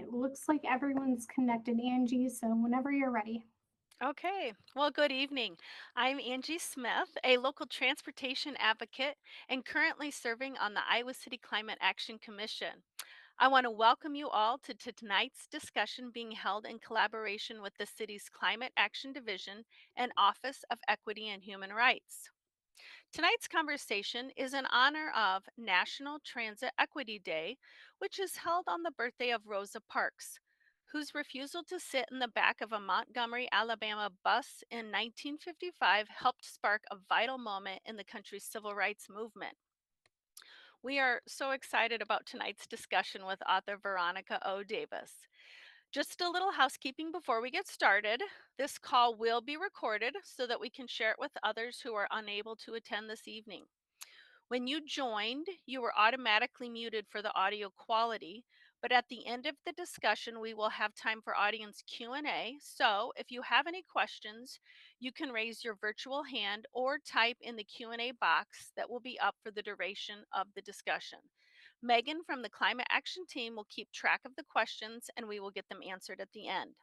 right, looks like everyone's connected, Angie, so whenever you're ready. Okay, well, good evening. I'm Angie Smith, a local transportation advocate and currently serving on the Iowa City Climate Action Commission. I want to welcome you all to tonight's discussion being held in collaboration with the city's Climate Action Division and Office of Equity and Human Rights. Tonight's conversation is in honor of National Transit Equity Day, which is held on the birthday of Rosa Parks, whose refusal to sit in the back of a Montgomery, Alabama bus in 1955 helped spark a vital moment in the country's civil rights movement. We are so excited about tonight's discussion with author Veronica O. Davis. Just a little housekeeping before we get started. This call will be recorded so that we can share it with others who are unable to attend this evening. When you joined, you were automatically muted for the audio quality, but at the end of the discussion, we will have time for audience Q&A. So, if you have any questions, you can raise your virtual hand or type in the Q&A box that will be up for the duration of the discussion. Megan from the Climate Action team will keep track of the questions and we will get them answered at the end.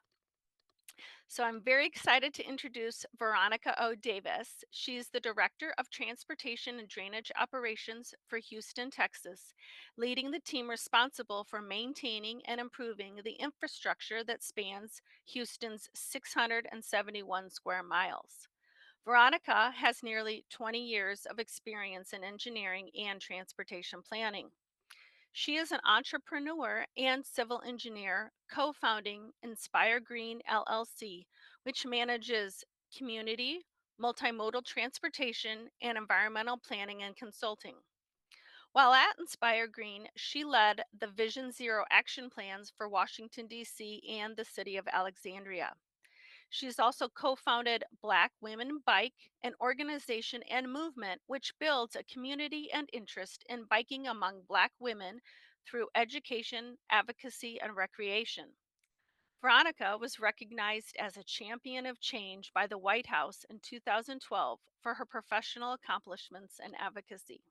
So I'm very excited to introduce Veronica O. Davis. She's the Director of Transportation and Drainage Operations for Houston, Texas, leading the team responsible for maintaining and improving the infrastructure that spans Houston's 671 square miles. Veronica has nearly 20 years of experience in engineering and transportation planning. She is an entrepreneur and civil engineer, co founding Inspire Green LLC, which manages community, multimodal transportation, and environmental planning and consulting. While at Inspire Green, she led the Vision Zero action plans for Washington, D.C. and the city of Alexandria. She's also co founded Black Women Bike, an organization and movement which builds a community and interest in biking among Black women through education, advocacy, and recreation. Veronica was recognized as a champion of change by the White House in 2012 for her professional accomplishments and advocacy.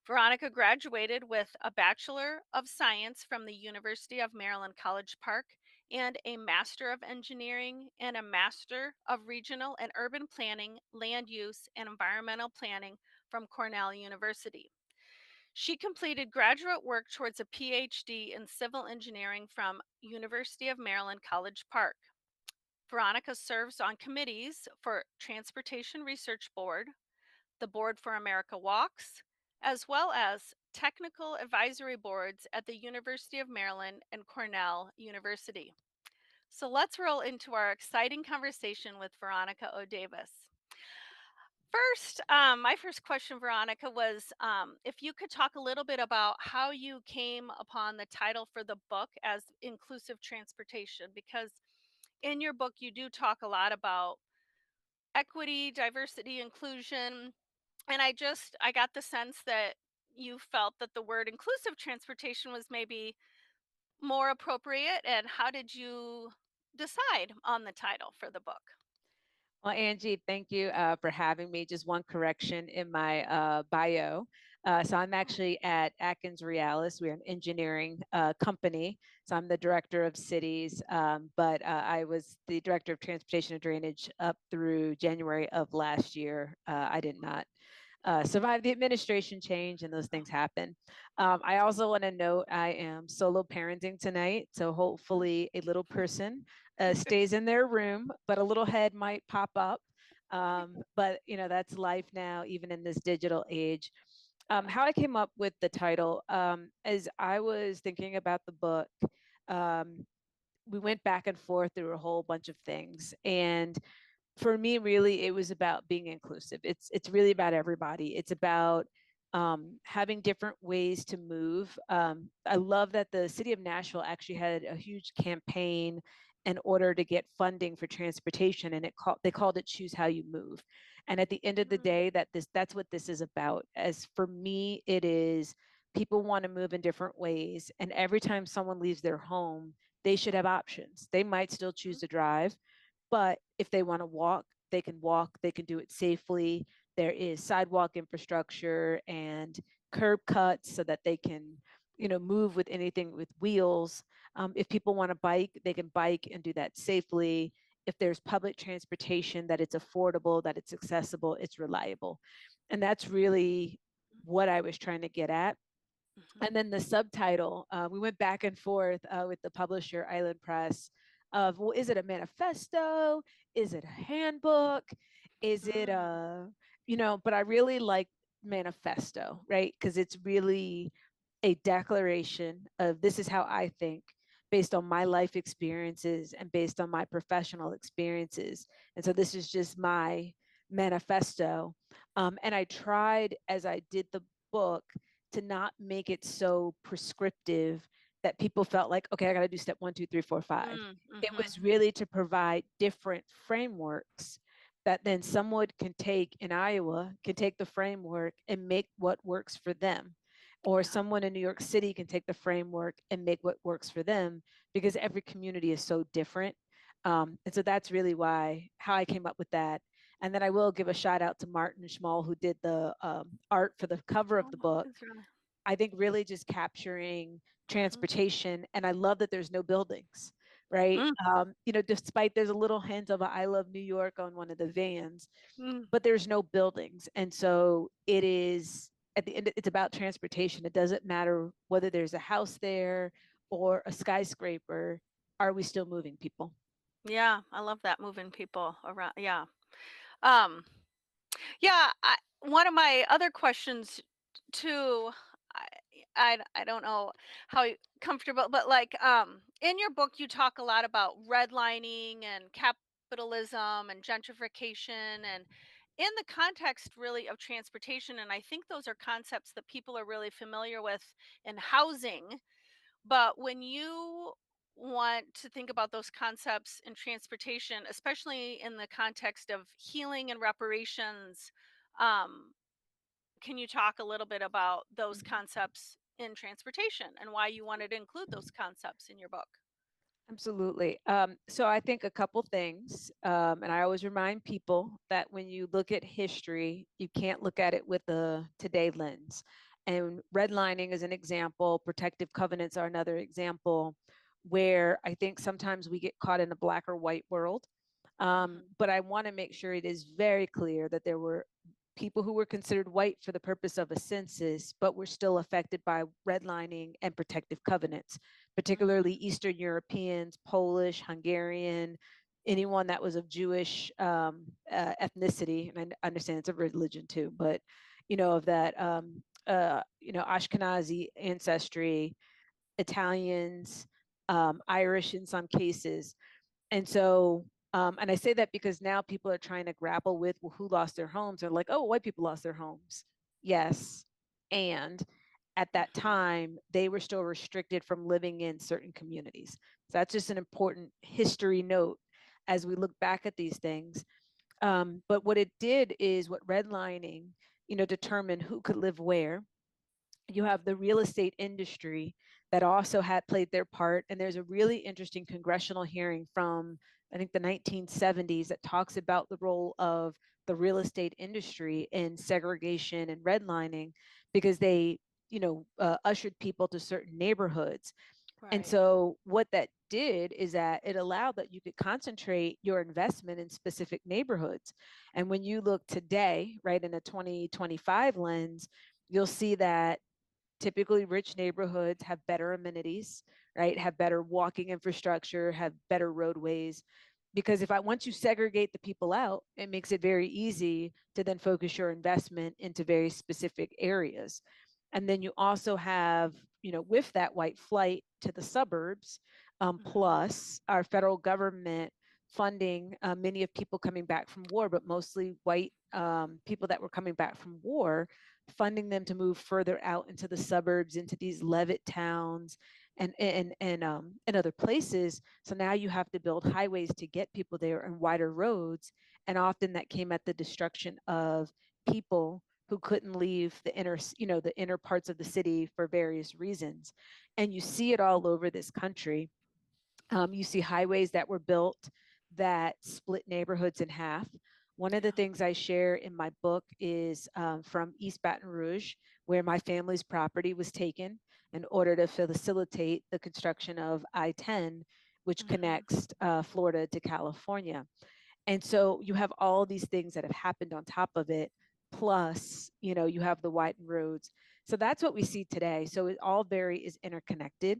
Veronica graduated with a Bachelor of Science from the University of Maryland College Park and a Master of Engineering and a Master of Regional and Urban Planning, Land Use, and Environmental Planning from Cornell University. She completed graduate work towards a PhD in civil engineering from University of Maryland College Park. Veronica serves on committees for Transportation Research Board, the Board for America Walks, as well as technical advisory boards at the University of Maryland and Cornell University. So let's roll into our exciting conversation with Veronica O. Davis. First, my first question, Veronica, was if you could talk a little bit about how you came upon the title for the book as inclusive transportation, because in your book you do talk a lot about equity, diversity, inclusion, and I got the sense that you felt that the word inclusive transportation was maybe more appropriate. And how did you decide on the title for the book? Well, Angie, thank you for having me. Just one correction in my bio. So I'm actually at Atkins Realis. We're an engineering company. So I'm the director of cities, but I was the director of transportation and drainage up through January of last year. I did not survive the administration change and those things happen. I also want to note I am solo parenting tonight. So hopefully a little person stays in their room, but a little head might pop up. But you know, that's life now, even in this digital age. How I came up with the title, as I was thinking about the book, um, we went back and forth through a whole bunch of things. And for me, really, it was about being inclusive. It's really about everybody. It's about having different ways to move. I love that the city of Nashville actually had a huge campaign in order to get funding for transportation, and they called it "Choose How You Move." And at the end of the Mm, day, that's what this is about. As for me, it is people want to move in different ways, and every time someone leaves their home, they should have options. They might still choose mm, to drive, but if they want to walk, they can do it safely. There is sidewalk infrastructure and curb cuts so that they can move with anything with wheels. If people want to bike, they can bike and do that safely. If there's public transportation, that it's affordable, that it's accessible, it's reliable. And that's really what I was trying to get at. Mhm. And then the subtitle, we went back and forth with the publisher, Island Press, of, well, is it a manifesto? Is it a handbook? Is it Mm. but I really like manifesto, right? Because it's really a declaration of, this is how I think, based on my life experiences and based on my professional experiences. And so this is just my manifesto. And I tried, as I did the book, to not make it so prescriptive that people felt like, okay, I got to do step 1, 2, 3, 4, 5. Mm. It Mhm. was really to provide different frameworks that then someone can take in Iowa, can take the framework and make what works for them. Or Yeah. someone in New York City can take the framework and make what works for them, because every community is so different. And so that's really how I came up with that. And then I will give a shout out to Martin Schmall, who did the art for the cover of Oh, the book. that's really. I think really just capturing Mhm. transportation. And I love that there's no buildings, right? Mm. Despite there's a little hint of a I Love New York on one of the vans, Mm. but there's no buildings. And so it is, at the end, it's about transportation. It doesn't matter whether there's a house there or a skyscraper. Are we still moving people? Yeah, I love that, moving people around. Yeah. Um, yeah, one of my other questions too, I I don't know how comfortable, but like in your book you talk a lot about redlining and capitalism and gentrification, and in the context really of transportation, and I think those are concepts that people are really familiar with in housing. But when you want to think about those concepts in transportation, especially in the context of healing and reparations, um, can you talk a little bit about those Mhm. concepts in transportation and why you wanted to include those concepts in your book? Absolutely. So I think a couple things, and I always remind people that when you look at history, you can't look at it with a today lens. And redlining is an example, protective covenants are another example, where I think sometimes we get caught in a black or white world. Hmm. But I want to make sure it is very clear that there were people who were considered white for the purpose of a census, but were still affected by redlining and protective covenants, particularly Mm. Eastern Europeans, Polish, Hungarian, anyone that was of Jewish ethnicity. And I understand it's a religion too, but of that, Ashkenazi ancestry, Italians, Irish in some cases. And so, and I say that because now people are trying to grapple with, well, who lost their homes? They're like, oh, white people lost their homes. Yes. And at that Hmm. time, they were still restricted from living in certain communities. So that's just an important history note as we look back at these things. But what it did is what redlining, determined who could live where. You have the real estate industry that also had played their part. And there's a really interesting congressional hearing from, I think, the 1970s that talks about the role of the real estate industry in segregation and redlining, because they, ushered people to certain neighborhoods. And Right. so what that did is that it allowed that you could concentrate your investment in specific neighborhoods. And when you look today, right, in a 2025 lens, you'll see that typically rich neighborhoods have better amenities, right? Have better walking infrastructure, have better roadways. Because once you segregate the people out, it makes it very easy to then focus your investment into very specific areas. And then you also have, with that white flight to the suburbs, Hmm. plus our federal government funding many of people coming back from war, but mostly white people that were coming back from war, funding them to move further out into the suburbs, into these Levitt towns and other places. So now you have to build highways to get people there and wider roads. And often that came at the destruction of people who couldn't leave the inner parts of the city for various reasons. And you see it all over this country. You see highways that were built that split neighborhoods in half. One of the Yeah. things I share in my book is from East Baton Rouge, where my family's property was taken. in order to facilitate the construction of I-10, which Mhm. connects Florida to California. And so you have all these things that have happened on top of it. Plus, you have the widened roads. So that's what we see today. So it all very is interconnected.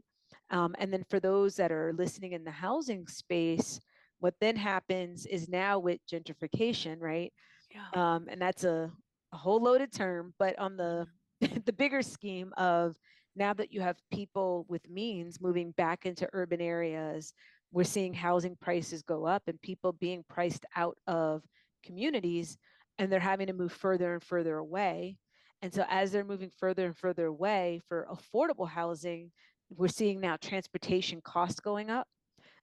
And then for those that are listening in the housing space, what then happens is now with gentrification, right? Yeah. And that's a whole loaded term, but on the Mhm. the bigger scheme of now that you have people with means moving back into urban areas, we're seeing housing prices go up and people being priced out of communities, and they're having to move further and further away. And so as they're moving further and further away for affordable housing, we're seeing now transportation costs going up,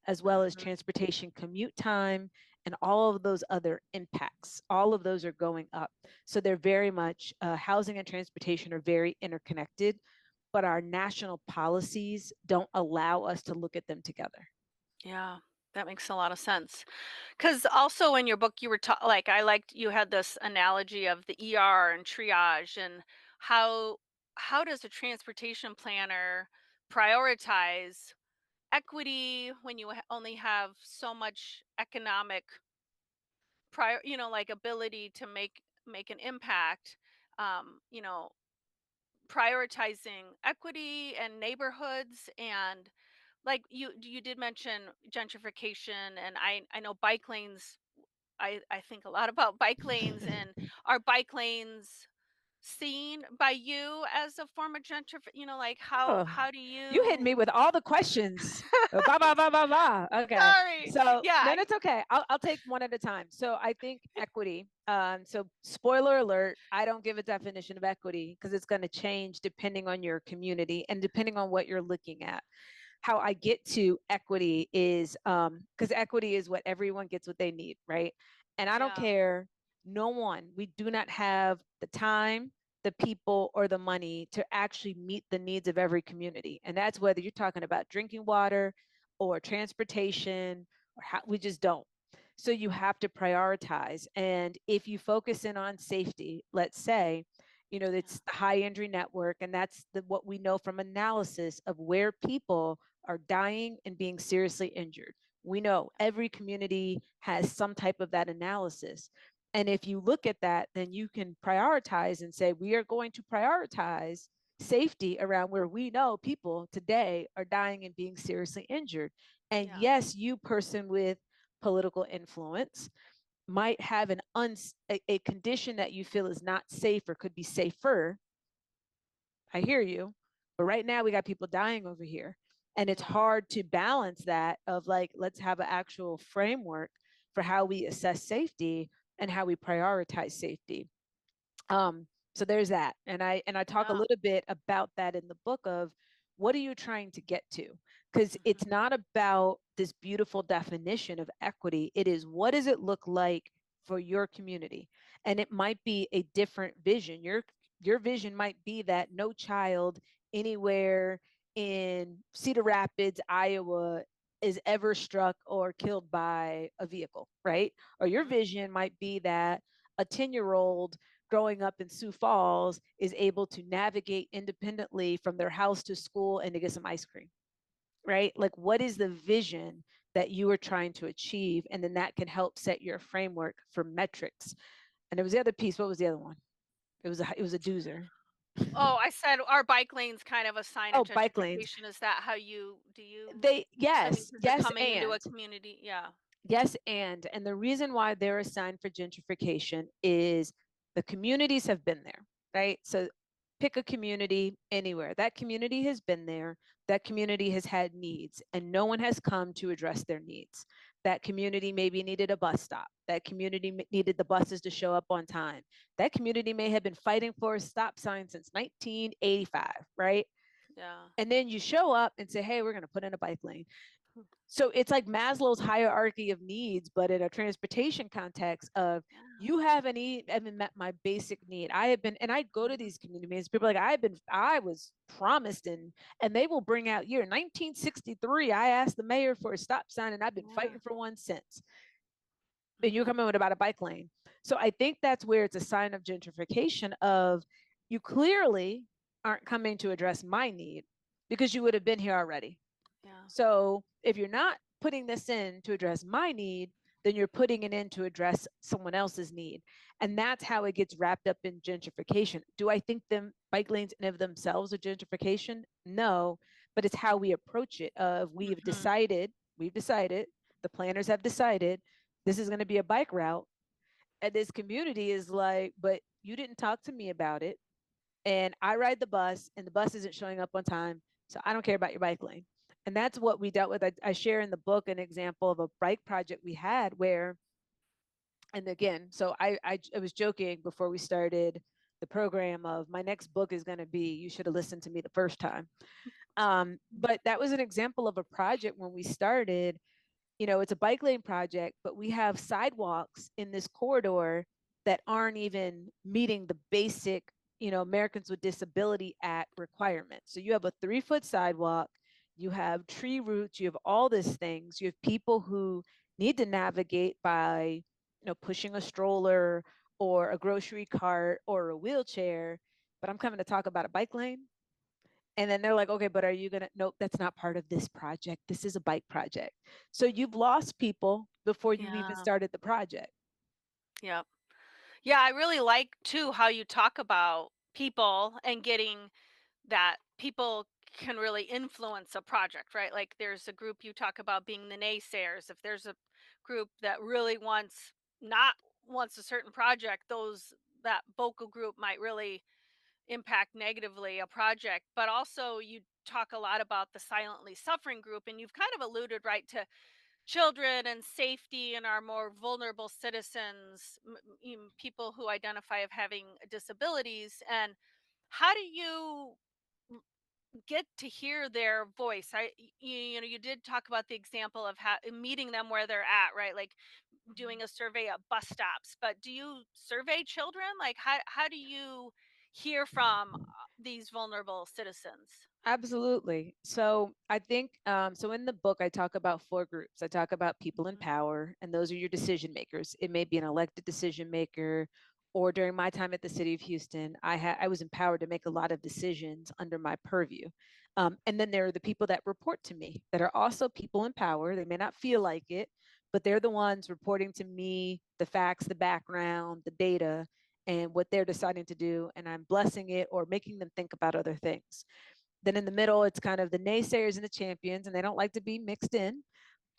as well as Mhm. transportation commute time and all of those other impacts. All of those are going up. So they're very much, housing and transportation are very interconnected, but our national policies don't allow us to look at them together. Yeah, that makes a lot of sense. Because also in your book, you were like, I liked you had this analogy of the ER and triage, and how how does a transportation planner prioritize equity when you only have so much economic like ability to make an impact, you know, prioritizing equity and neighborhoods, and like you did mention gentrification, and I know bike lanes. I think a lot about bike lanes, and are bike lanes seen by you as a form of like Oh, how do you hit you me with all the questions. Ba ba ba ba ba. Okay, sorry. so Yeah, no, that's okay. I'll take one at a time. So I think equity. So spoiler alert, I don't give a definition of equity because it's going to change depending on your community and depending on what you're looking at. How I get to equity is because equity is what everyone gets what they need, right? And I don't yeah, care, no one, we do not have the time, the people, or the money to actually meet the needs of every community. And that's whether you're talking about drinking water or transportation, or how we just don't. So you have to prioritize. And if you focus in on safety, let's say, yeah, it's the high injury network, and that's what we know from analysis of where people are dying and being seriously injured. We know every community has some type of that analysis. And if you look at that, then you can prioritize and say, we are going to prioritize safety around where we know people today are dying and being seriously injured. And yeah, yes, you, person with political influence, might have a condition that you feel is not safe or could be safer. I hear you. But right now we got people dying over here. And it's yeah, hard to balance that of like, let's have an actual framework for how we assess safety and how we prioritize safety. So there's that. And I talk a yeah. little bit about that in the book of what are you trying to get to? Because Mhm. it's not about this beautiful definition of equity. It is, what does it look like for your community? And it might be a different vision. Your vision might be that no child anywhere in Cedar Rapids, Iowa is ever struck or killed by a vehicle, right? Or your Mhm. vision might be that a 10-year-old growing up in Sioux Falls is able to navigate independently from their house to school and to get some ice cream, right? Like, what is the vision that you are trying to achieve? And then that can help set your framework for metrics. And there was the other piece. What was the other one? It was a doozer. Oh, I said, are bike lanes kind of a sign of Oh, bike lanes. gentrification? Is that how you do you They I mean, yes, because 'cause they're yes, coming into a and community, yeah. yes, and the reason why they're a sign for gentrification is the communities have been there, right? So pick a community anywhere. That community has been there. That community has had needs, and no one has come to address their needs. That community maybe needed a bus stop. That community needed the buses to show up on time. That community may have been fighting for a stop sign since 1985, right? Yeah. And then you show up and say, hey, we're going to put in a bike lane. Hmm. So it's like Maslow's hierarchy of needs, but in a transportation context of, Yeah. you haven't met my basic need. I have been, and I go to Mhm. these communities, people are like, I was promised, and they will bring out year 1963. I asked the mayor for a stop sign and I've been Yeah. fighting for one since. And you're Mhm. coming with about a bike lane. So I think that's where it's a sign of gentrification of, you clearly aren't coming to address my need. because you would have been here already. Yeah. So if you're not putting this in to address my need, then you're putting it in to address someone else's need. And that's how it gets wrapped up in gentrification. Do I think them bike lanes in of themselves are gentrification? No, but it's how we approach it. We've decided, the planners have decided this is going to be a bike route. And this community is like, but you didn't talk to me about it. And I ride the bus and the bus isn't showing up on time. So I don't care about your bike lane. And that's what we dealt with. I share in the book an example of a bike project we had where, and again, so I was joking before we started the program of my next book is going to be, you should have listened to me the first time. But that was an example of a project when we started. It's a bike lane project, but we have sidewalks in this corridor that aren't even meeting the basic, Americans with Disability Act requirements. So you have a 3-foot sidewalk, you have tree roots, you have all these things. You have people who need to navigate by, pushing a stroller or a grocery cart or a wheelchair. But I'm coming to talk about a bike lane. And then they're like, okay, but are you going to, nope, that's not part of this project. This is a bike project. So you've lost people before you even Yeah. started the project. Yep. Yeah, I really like too how you talk about people and getting that people can really influence a project, right? Like there's a group you talk about being the naysayers. If there's a group that really not wants a certain project, that vocal group might really impact negatively a project. But also you talk a lot about the silently suffering group, and you've kind of alluded right to children and safety and our more vulnerable citizens, people who identify of having disabilities. And how do you get to hear their voice? You did talk about the example of meeting them where they're at, right? Like doing a survey at bus stops. But do you survey children? Like how do you hear from these vulnerable citizens? Absolutely. So I think, so in the book, I talk about 4 groups. I talk about people in Mhm. power, and those are your decision makers. It may be an elected decision maker, or during my time at the city of Houston, I was empowered to make a lot of decisions under my purview. And then there are the people that report to me that are also people in power. They may not feel like it, but they're the ones reporting to me the facts, the background, the data, and what they're deciding to do. And I'm blessing it or making them think about other things. Then in the middle, it's kind of the naysayers and the champions, and they don't like to be mixed in.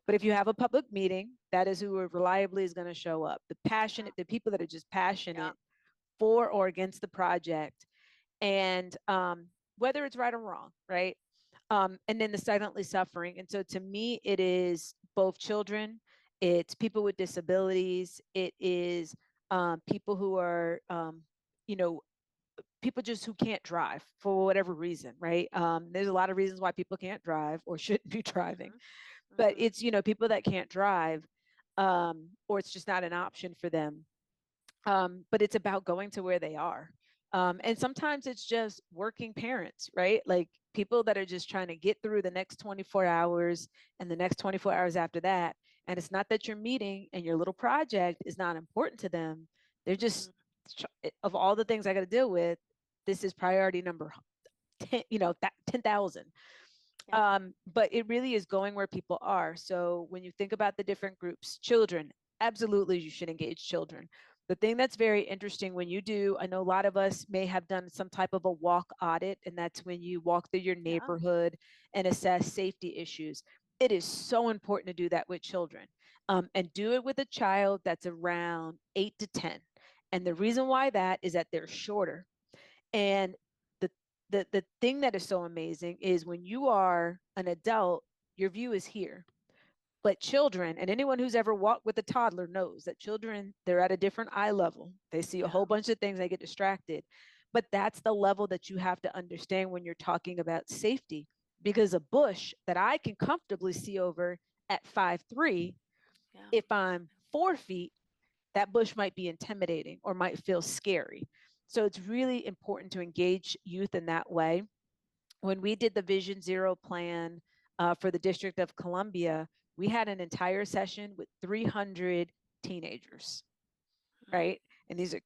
But if you have a public meeting, that is who reliably is going to show up. The people that are just Yeah. passionate for or against the project, and whether it's right or wrong, right? And then the silently suffering. And so to me, it is both children, it's people with disabilities, it is people who are, you know, people just who can't drive for whatever reason, right? There's a lot of reasons why people can't drive or shouldn't be driving, Mhm. but Mhm. it's, people that can't drive, or it's just not an option for them. But it's about going to where they are. And sometimes it's just working parents, right? Like people that are just trying to get through the next 24 hours and the next 24 hours after that. And it's not that your meeting and your little project is not important to them. They're just, Mhm. of all the things I got to deal with, this is priority number 10, that 10,000. Yeah. But it really is going where people are. So when you think about the different groups, children, absolutely, you should engage children. The thing that's very interesting when you do, I know a lot of us may have done some type of a walk audit, and that's when you walk through your Yeah. neighborhood and assess safety issues. It is so important to do that with children, and do it with a child that's around 8 to 10. And the reason why that is that they're shorter. And the the thing that is so amazing is when you are an adult, your view is here. But children, and anyone who's ever walked with a toddler knows that children, they're at a different eye level. They see a Yeah. whole bunch of things, they get distracted. But that's the level that you have to understand when you're talking about safety. Because a bush that I can comfortably see over at 5'3", Yeah. if I'm 4 feet, that bush might be intimidating or might feel scary. So it's really important to engage youth in that way. When we did the Vision Zero plan for the District of Columbia, we had an entire session with 300 teenagers, Mhm. right? And these are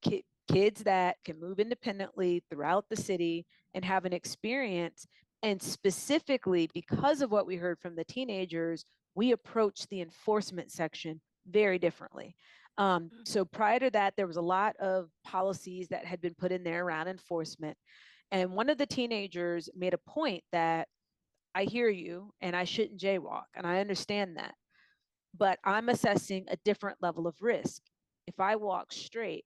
kids that can move independently throughout the city and have an experience. And specifically because of what we heard from the teenagers, we approached the enforcement section very differently. So prior to that, there was a lot of policies that had been put in there around enforcement. And one of the teenagers made a point that I hear you and I shouldn't jaywalk. And I understand that. But I'm assessing a different level of risk. If I walk straight,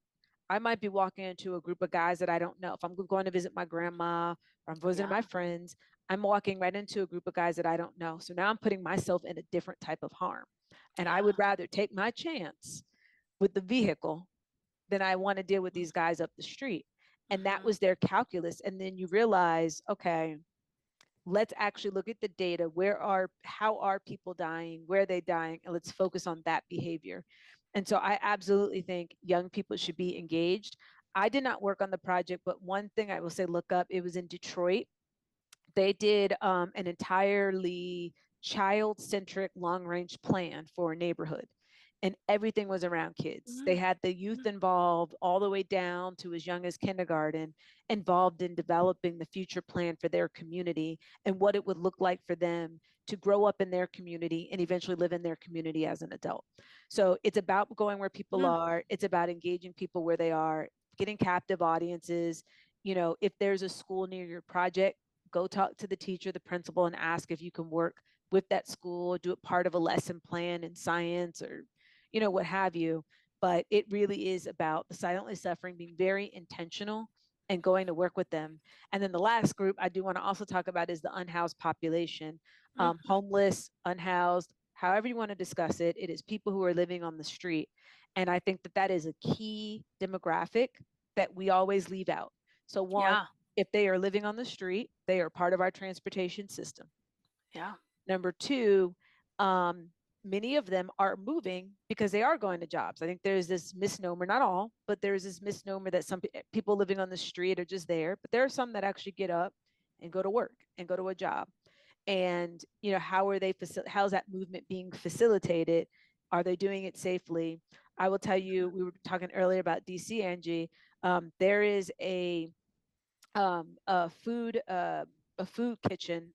I might be walking into a group of guys that I don't know. If I'm going to visit my grandma or I'm visiting Yeah. my friends, I'm walking right into a group of guys that I don't know. So now I'm putting myself in a different type of harm. And I Yeah. would rather take my chance with the vehicle than I want to deal with Mm. these guys up the street. And that Mhm. was their calculus. And then you realize, okay, let's actually look at the data. How are people dying? Where are they dying? And let's focus on that behavior. And so I absolutely think young people should be engaged. I did not work on the project, but one thing I will say, look up, it was in Detroit. They did an entirely child-centric long-range plan for a neighborhood, and everything was around kids. They Mhm. had the youth involved all the way down to as young as kindergarten, involved in developing the future plan for their community and what it would look like for them to grow up in their community and eventually live in their community as an adult. So it's about going where people Mm. are. It's about engaging people where they are, getting captive audiences. If there's a school near your project, go talk to the teacher, the principal, and ask if you can work with that school, do it part of a lesson plan in science or, what have you. But it really is about the silently suffering, being very intentional and going to work with them. And then the last group I do want to also talk about is the unhoused population, Mm. homeless, unhoused, however you want to discuss it. It is people who are living on the street. And I think that that is a key demographic that we always leave out. So, one, Yeah. if they are living on the street, they are part of our transportation system. Yeah. Number two, um, many of them are moving because they are going to jobs. I think there's this misnomer, not all, but there's this misnomer that some people living on the street are just there, but there are some that actually get up and go to work and go to a job. And how are they how's that movement being facilitated? Are they doing it safely? I will tell you, we were talking earlier about DC, Angie. There is um, a food uh, a food kitchen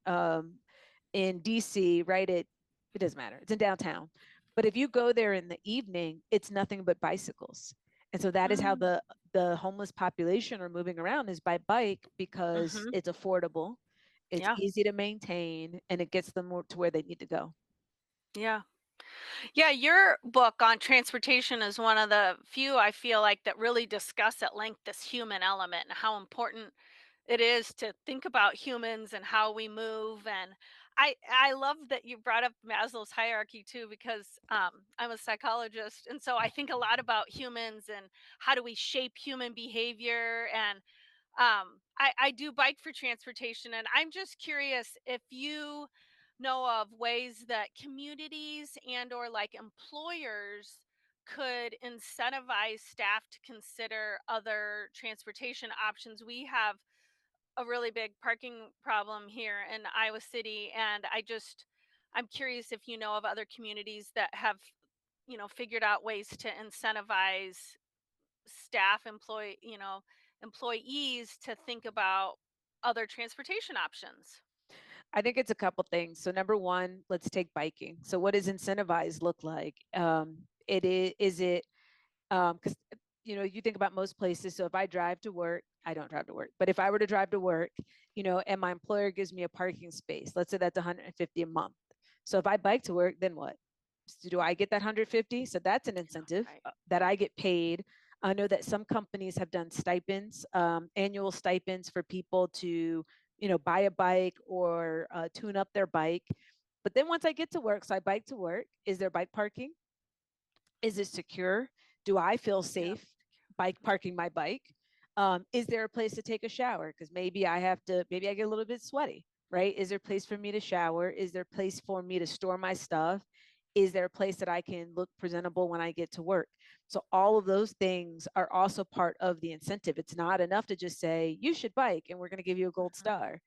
in DC, right? It doesn't matter. It's in downtown. But if you go there in the evening, it's nothing but bicycles. And so that is how Mm. the homeless population are moving around, is by bike, because Mhm. it's affordable, it's Yeah. easy to maintain, and it gets them more to where they need to go. Yeah. Yeah, your book on transportation is one of the few I feel like that really discuss at length this human element and how important it is to think about humans and how we move. And I love that you brought up Maslow's hierarchy too, because I'm a psychologist, and so I think a lot about humans and how do we shape human behavior. And I do bike for transportation, and I'm just curious if you know of ways that communities and or like employers could incentivize staff to consider other transportation options. We have a really big parking problem here in Iowa City, and I'm curious if you know of other communities that have, figured out ways to incentivize staff employees to think about other transportation options. I think it's a couple things. So number one, let's take biking. So what does incentivized look like? Is it because you think about most places. So if I drive to work, I don't drive to work, but if I were to drive to work, and my employer gives me a parking space, let's say that's 150 a month. So if I bike to work, then what? So do I get that 150? So that's an incentive Right. that I get paid. I know that some companies have done stipends, annual stipends for people to, buy a bike or tune up their bike. But then once I get to work, so I bike to work, is there bike parking? Is it secure? Do I feel Yeah. safe bike parking my bike? Is there a place to take a shower? Because maybe I get a little bit sweaty, right? Is there a place for me to shower? Is there a place for me to store my stuff? Is there a place that I can look presentable when I get to work? So all of those things are also part of the incentive. It's not enough to just say, you should bike and we're going to give you a gold Mhm. star.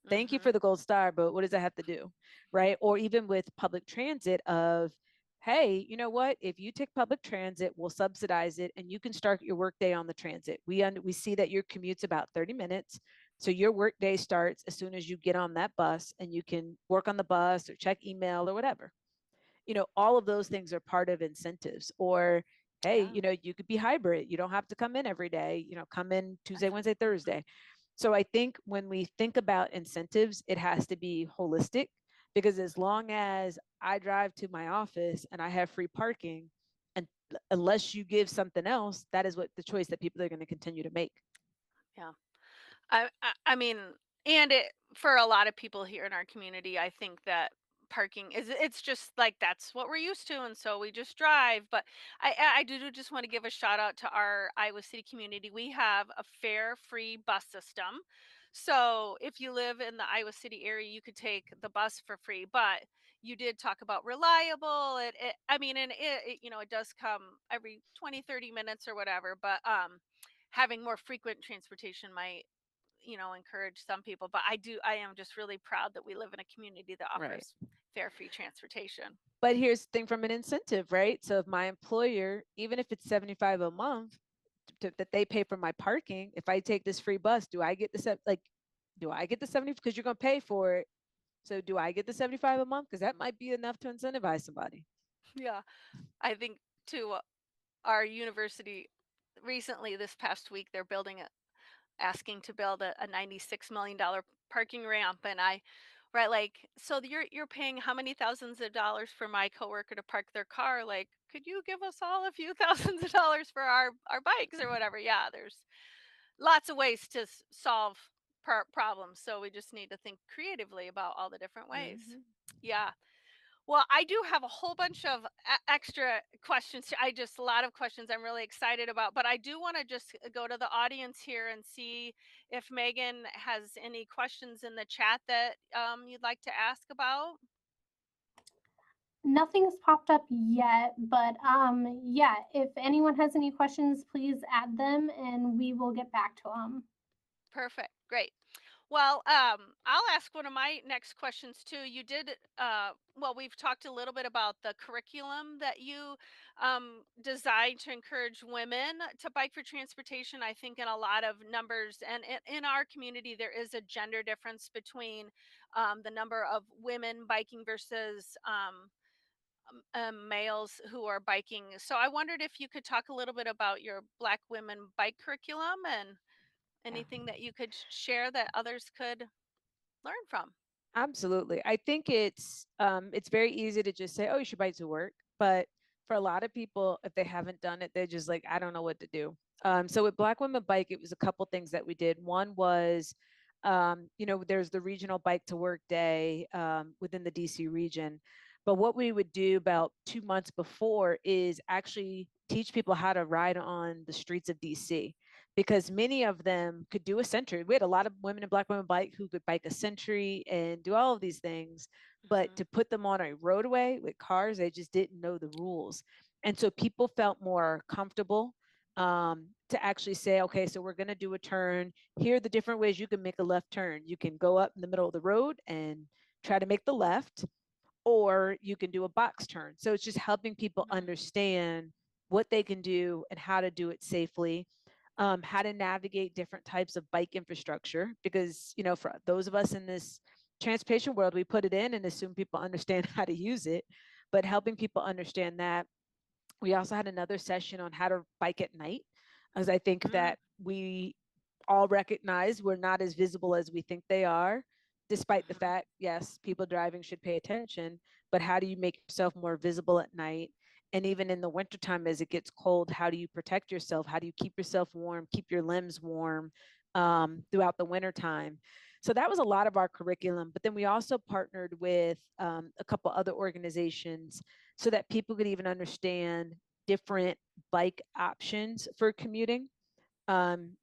Thank you for Mhm. the gold star, but what does that have to do? Right? Or even with public transit of, hey, you know what? If you take public transit, we'll subsidize it and you can start your workday on the transit. We see that your commute's about 30 minutes. So your work day starts as soon as you get on that bus, and you can work on the bus or check email or whatever. All of those things are part of incentives. Or, hey, Yeah. you could be hybrid. You don't have to come in every day, come in Tuesday, That's Wednesday, mhm. Thursday. So I think when we think about incentives, it has to be holistic, because as long as I drive to my office and I have free parking, and unless you give something else, that is what the choice that people are going to continue to make. Yeah. I mean, and it for a lot of people here in our community, I think that parking is it's just like that's what we're used to, and so we just drive. But I do just want to give a shout out to our Iowa City community. We have a fare free bus system. So if you live in the Iowa City area, you could take the bus for free. But you did talk about reliable. I mean, and it does come every 20, 30 minutes or whatever. But having more frequent transportation might encourage some people, but I am just really proud that we live in a community that Right. offers fare free transportation. But here's the thing, from an incentive, right? So if my employer, even if it's 75 a month that they pay for my parking, if I take this free bus, do I get do I get the 70? Because you're going to pay for it. So do I get the 75 a month? Because that might be enough to incentivize somebody. Yeah, I think to our university recently this past week they're asking to build a $96 million parking ramp, and I right like so you're paying how many thousands of dollars for my coworker to park their car, like could you give us all a few thousands of dollars for our bikes or whatever. Yeah, there's lots of ways to solve problems. So we just need to think creatively about all the different ways. Mm-hmm. Yeah. Well, I do have a whole bunch of extra questions. I just a lot of questions I'm really excited about, but I do want to just go to the audience here and see if Megan has any questions in the chat that you'd like to ask about. Nothing's popped up yet, but yeah, if anyone has any questions, please add them and we will get back to them. Perfect. Great. Well, I'll ask one of my next questions too. You did, well, we've talked a little bit about the curriculum that you designed to encourage women to bike for transportation. I think in a lot of numbers, and in our community, there is a gender difference between the number of women biking versus males who are biking. So I wondered if you could talk a little bit about your Black women bike curriculum and Yeah. anything that you could share that others could learn from. Absolutely. I think it's very easy to just say, "Oh, you should bike to work," but for a lot of people, if they haven't done it, they're just like, "I don't know what to do." So with Black Women Bike, it was a couple things that we did. One was, there's the regional bike to work day within the DC region, but what we would do about 2 months before is actually teach people how to ride on the streets of DC, because many of them could do a century. We had a lot of women and Black women bike who could bike a century and do all of these things, but Mhm. to put them on a roadway with cars, they just didn't know the rules. And so people felt more comfortable to actually say, okay, so we're going to do a turn. Here are the different ways you can make a left turn. You can go up in the middle of the road and try to make the left, or you can do a box turn. So it's just helping people Mhm. understand what they can do and how to do it safely, how to navigate different types of bike infrastructure. Because, for those of us in this transportation world, we put it in and assume people understand how to use it, but helping people understand that. We also had another session on how to bike at night, as I think Mm. that we all recognize we're not as visible as we think they are, despite the Mhm. fact, yes, people driving should pay attention, but how do you make yourself more visible at night? And even in the wintertime, as it gets cold, how do you protect yourself? How do you keep yourself warm, keep your limbs warm throughout the wintertime? So that was a lot of our curriculum. But then we also partnered with a couple other organizations so that people could even understand different bike options for commuting. Um,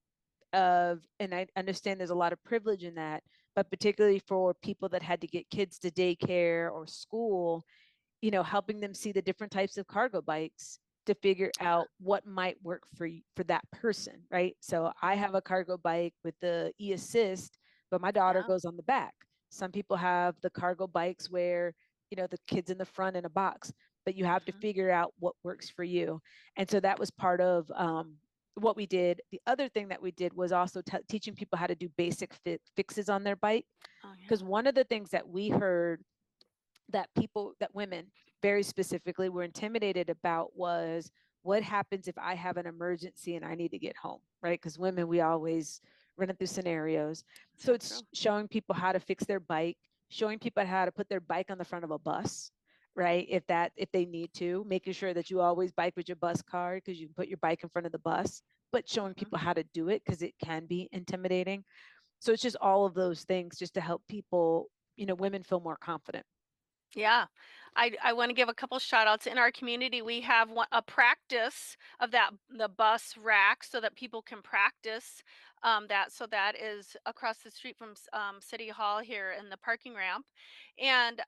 and I understand there's a lot of privilege in that, but particularly for people that had to get kids to daycare or school, helping them see the different types of cargo bikes to figure out what might work for that person, right? So I Mhm. have a cargo bike with the e-assist, but my daughter Yeah. goes on the back. Some people have the cargo bikes where, the kids in the front in a box, but you have to Mhm. figure out what works for you. And so that was part of what we did. The other thing that we did was also teaching people how to do basic fixes on their bike. Oh, Because yeah. one of the things that we heard that women very specifically were intimidated about was, what happens if I have an emergency and I need to get home, right? Because women, we always running through scenarios. So So it's true. showing people how to fix their bike, showing people how to put their bike on the front of a bus, right? If they need to, making sure that you always bike with your bus card, because you can put your bike in front of the bus, but showing Mhm. people how to do it, because it can be intimidating. So it's just all of those things just to help people, women feel more confident. Yeah. I want to give a couple shout outs. In our community, we have a practice of the bus rack so that people can practice that. So that is across the street from City Hall here in the parking ramp. And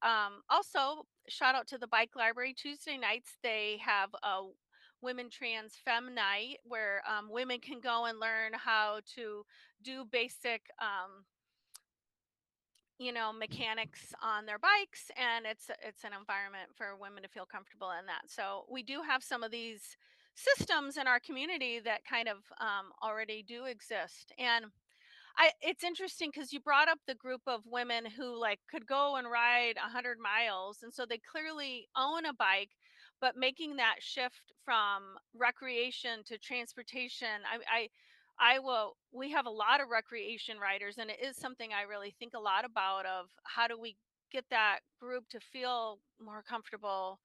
also, shout out to the Bike Library. Tuesday nights, they have a Women Trans Femme Night where women can go and learn how to do basic mechanics on their bikes, and it's an environment for women to feel comfortable in that. So we do have some of these systems in our community that kind of already do exist. And it's interesting because you brought up the group of women who like could go and ride 100 miles, and so they clearly own a bike, but making that shift from recreation to transportation, I will. We have a lot of recreation riders, and it is something I really think a lot about. Of how do we get that group to feel more comfortable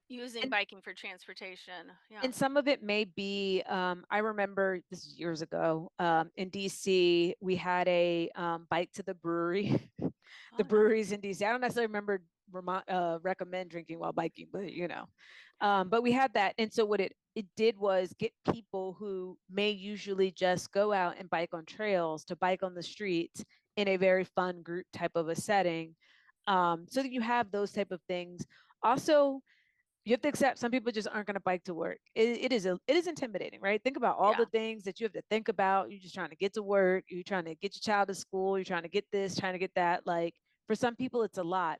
using And biking for transportation? Yeah. and some of it may be, I remember this is years ago, in DC, we had a bike to the brewery. The Oh, nice. breweries in DC. I don't necessarily remember recommend drinking while biking, but but we had that. And so what it did was get people who may usually just go out and bike on trails to bike on the streets in a very fun group type of a setting. So that you have those type of things. Also, you have to accept some people just aren't going to bike to work. It is intimidating, right? Think about all Yeah. the things that you have to think about. You're just trying to get to work, you're trying to get your child to school, you're trying to get this, trying to get that. Like, for some people it's a lot,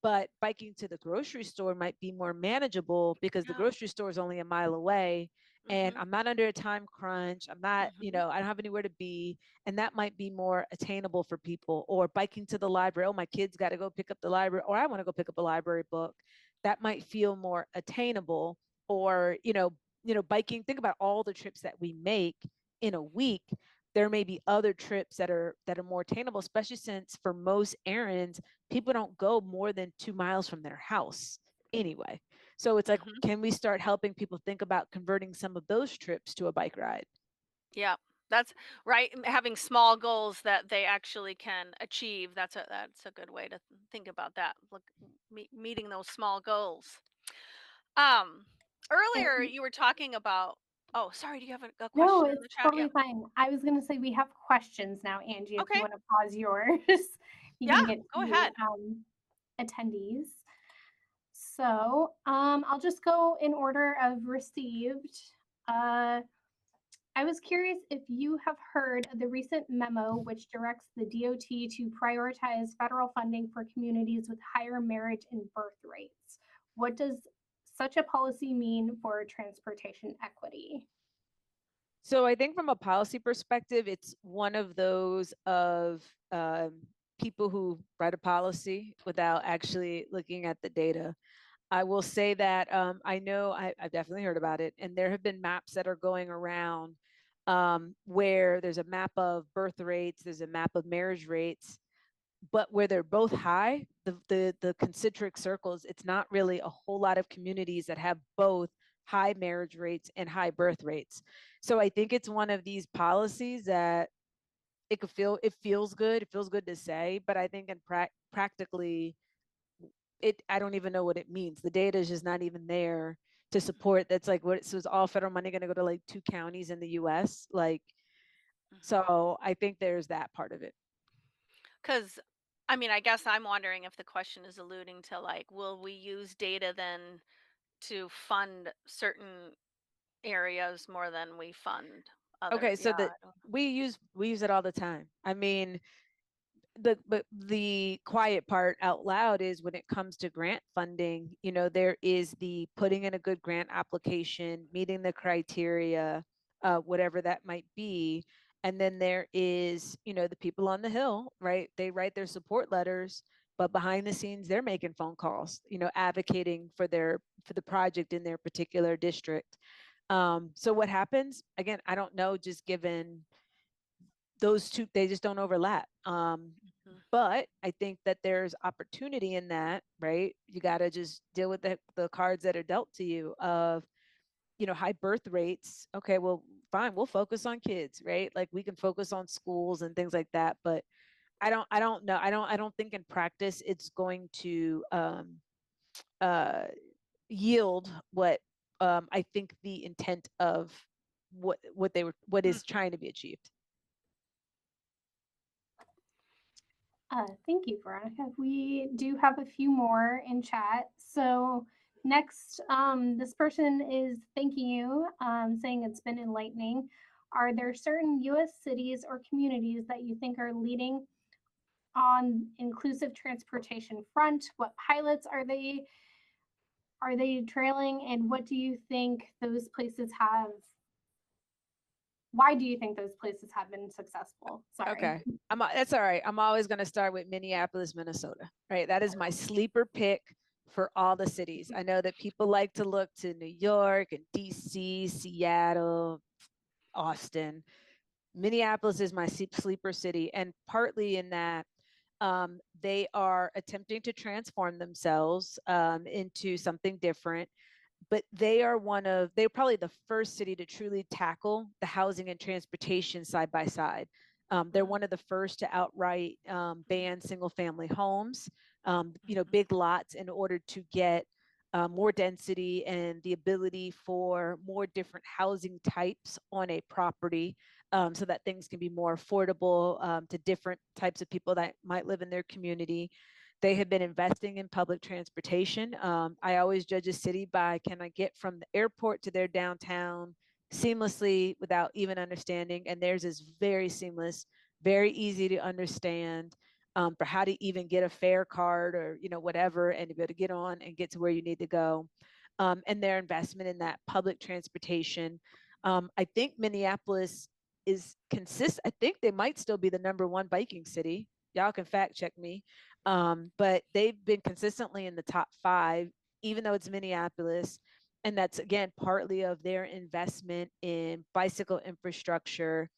but biking to the grocery store might be more manageable because the Yeah. grocery store is only a mile away, and Mhm. I'm not under a time crunch. I'm not, Mhm. I don't have anywhere to be, and that might be more attainable for people. Or biking to the library. Oh, my kids got to go pick up the library, or I want to go pick up a library book. That might feel more attainable. Or, biking. Think about all the trips that we make in a week. There may be other trips that are more attainable, especially since for most errands, people don't go more than 2 miles from their house anyway. So it's like, Mhm. can we start helping people think about converting some of those trips to a bike ride? Yeah, that's right. Having small goals that they actually can achieve. That's a good way to think about that. Look, meeting those small goals. Um, Earlier And you were talking about. Oh, sorry. Do you have a no, question in it's the chat? Yeah. totally fine. I was gonna say we have questions now, Angie, if you Okay. wanna pause yours, you Yeah. can get Go to, ahead. attendees. So, I'll just go in order of received. Uh, I was curious if you have heard of the recent memo which directs the DOT to prioritize federal funding for communities with higher marriage and birth rates. What does such a policy mean for transportation equity? So I think from a policy perspective, it's one of those of people who write a policy without actually looking at the data. I will say that I know I've definitely heard about it, and there have been maps that are going around where there's a map of birth rates, there's a map of marriage rates, but where they're both high, the concentric circles, it's not really a whole lot of communities that have both high marriage rates and high birth rates. So I think it's one of these policies that it feels good. It feels good to say, but I think in practically I don't even know what it means. The data is just not even there to support. That's like, what, so is all federal money going to go to like 2 counties in the US? Like, Mhm. so I think there's that part of it. Because, I mean, I guess I'm wondering if the question is alluding to like, will we use data then to fund certain areas more than we fund Okay, others? so Yeah. that we use it all the time. I mean, the quiet part out loud is when it comes to grant funding, there is the putting in a good grant application, meeting the criteria, whatever that might be. And then there is, the people on the Hill, right? They write their support letters, but behind the scenes, they're making phone calls, advocating for the project in their particular district. So what happens? Again, I don't know, just given those two, they just don't overlap. But I think that there's opportunity in that, right? You got to just deal with the cards that are dealt to you of, high birth rates. Okay, well, fine, we'll focus on kids, right? Like we can focus on schools and things like that. But I don't know. I don't think in practice it's going to uh, yield what I think the intent of what is trying to be achieved. Thank you, Veronica. We do have a few more in chat. So next, this person is thanking you, saying it's been enlightening. Are there certain U.S. cities or communities that you think are leading on inclusive transportation front? What pilots are they trailing, and what do you think those places have? Why do you think those places have been successful? Sorry. Okay. That's all right. I'm always going to start with Minneapolis, Minnesota, right? That is my sleeper pick for all the cities. I know that people like to look to New York and DC, Seattle, Austin. Minneapolis is my sleeper city. And partly in that, they are attempting to transform themselves into something different, but they're probably the first city to truly tackle the housing and transportation side by side. They're one of the first to outright ban single family homes, big lots, in order to get more density and the ability for more different housing types on a property, so that things can be more affordable to different types of people that might live in their community. They have been investing in public transportation. I always judge a city by, can I get from the airport to their downtown seamlessly without even understanding? And theirs is very seamless, very easy to understand, for how to even get a fare card or whatever, and to be able to get on and get to where you need to go. And their investment in that public transportation. I think Minneapolis is consist. I think they might still be the number one biking city. Y'all can fact check me. But they've been consistently in the top 5, even though it's Minneapolis. And that's, again, partly of their investment in bicycle infrastructure.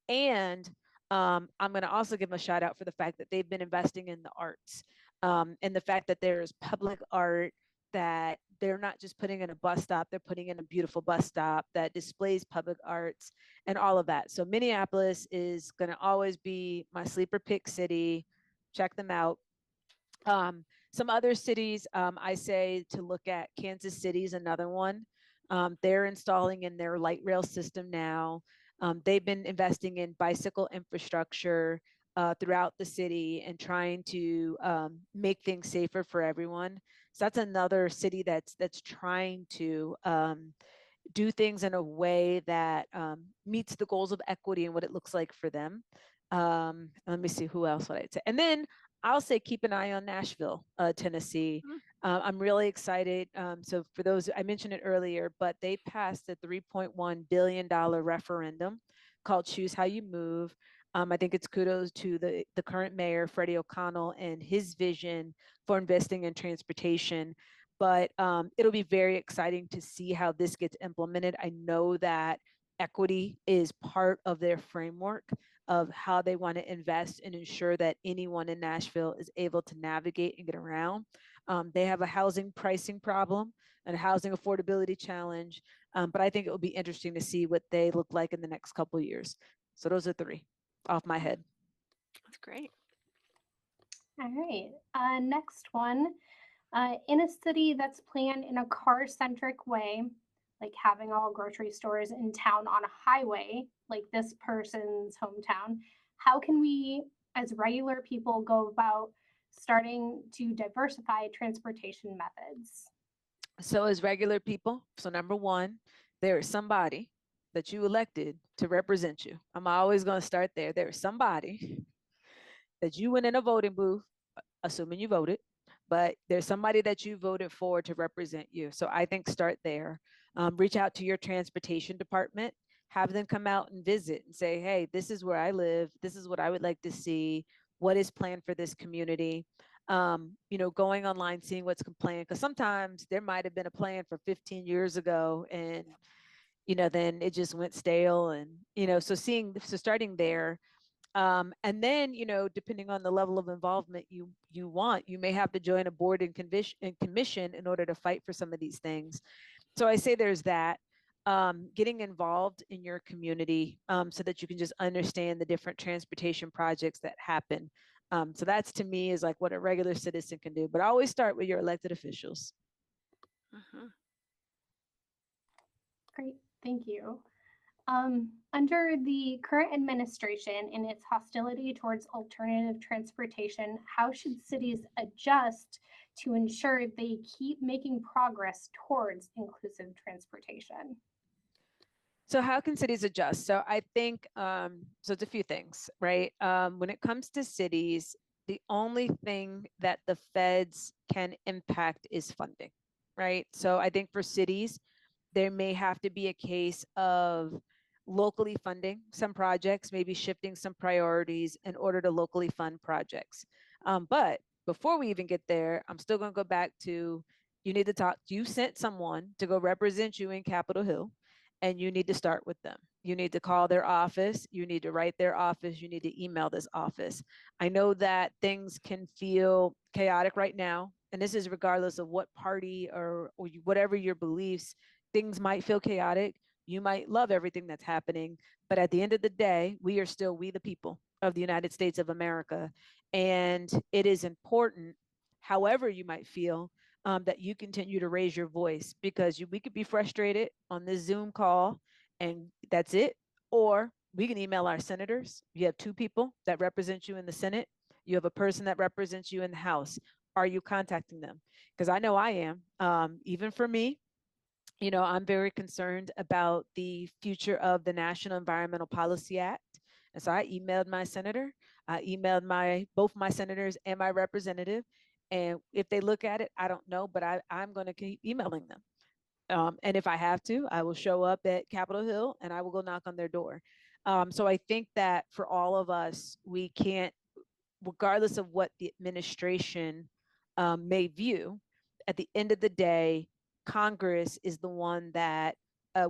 And I'm going to also give them a shout out for the fact that they've been investing in the arts, and the fact that there's public art, that they're not just putting in a bus stop, they're putting in a beautiful bus stop that displays public arts and all of that. So Minneapolis is going to always be my sleeper pick city. Check them out. Some other cities, I say to look at. Kansas City is another one. They're installing in their light rail system now. They've been investing in bicycle infrastructure throughout the city and trying to make things safer for everyone. So that's another city that's trying to do things in a way that meets the goals of equity and what it looks like for them. Let me see, who else would I say? And then I'll say keep an eye on Nashville, Tennessee. I'm really excited. So for those, I mentioned it earlier, but they passed a $3.1 billion referendum called Choose How You Move. I think it's kudos to the current mayor, Freddie O'Connell, and his vision for investing in transportation. But it'll be very exciting to see how this gets implemented. I know that equity is part of their framework of how they want to invest and ensure that anyone in Nashville is able to navigate and get around. They have a housing pricing problem and a housing affordability challenge, but I think it will be interesting to see what they look like in the next couple of years. So those are 3 off my head. That's great. All right. Next one. In a city that's planned in a car-centric way, like having all grocery stores in town on a highway, like this person's hometown, how can we, as regular people, go about starting to diversify transportation methods? So as regular people, so number 1, there is somebody that you elected to represent you. I'm always going to start there. There is somebody that you went in a voting booth, assuming you voted, but there's somebody that you voted for to represent you. So I think start there. Reach out to your transportation department. have them come out and visit and say, hey, this is where I live. This is what I would like to see. What is planned for this community? Going online, seeing what's planned. Because sometimes there might have been a plan for 15 years ago and, then it just went stale. And, so starting there, and then, depending on the level of involvement you want, you may have to join a board and commission in order to fight for some of these things. So I say there's that. Getting involved in your community so that you can just understand the different transportation projects that happen. So that's, to me, is like what a regular citizen can do. But I always start with your elected officials. Mhm. Great, thank you. Under the current administration and its hostility towards alternative transportation, how should cities adjust to ensure they keep making progress towards inclusive transportation? So how can cities adjust? So I think, so it's a few things, right? When it comes to cities, the only thing that the feds can impact is funding, right? So I think for cities, there may have to be a case of locally funding some projects, maybe shifting some priorities in order to locally fund projects. But before we even get there, I'm still going to go back to, you need to talk, you sent someone to go represent you in Capitol Hill, and you need to start with them. You need to call their office, you need to write their office, you need to email this office. I know that things can feel chaotic right now, and this is regardless of what party or whatever your beliefs. Things might feel chaotic. You might love everything that's happening, but at the end of the day, we the people of the United States of America. And it is important, however you might feel, that you continue to raise your voice, because we could be frustrated on this Zoom call and that's it. Or we can email our senators. You have two people that represent you in the Senate. You have a person that represents you in the House. Are you contacting them? Because I know I am. Even for me, I'm very concerned about the future of the National Environmental Policy Act. And so I emailed my senator, I emailed both my senators and my representative. And if they look at it, I don't know, but I'm going to keep emailing them. And if I have to, I will show up at Capitol Hill and I will go knock on their door. So I think that for all of us, we can't, regardless of what the administration may view, at the end of the day, Congress is the one that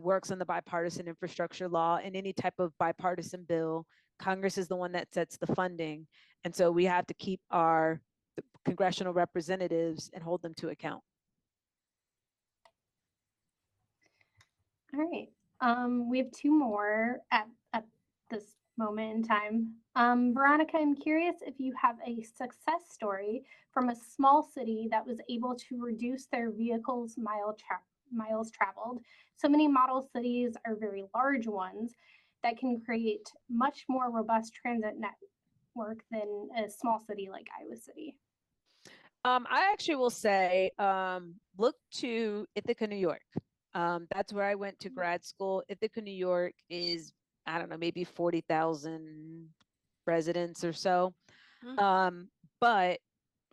works on the bipartisan infrastructure law and any type of bipartisan bill. Congress is the one that sets the funding. And so we have to keep our congressional representatives and hold them to account. All right. We have two more at this moment in time. Veronica, I'm curious if you have a success story from a small city that was able to reduce their vehicles miles traveled. So many model cities are very large ones that can create much more robust transit network than a small city like Iowa City. I actually will say, look to Ithaca, New York. That's where I went to grad school. Ithaca, New York is, I don't know, maybe 40,000 residents or so. Mm. But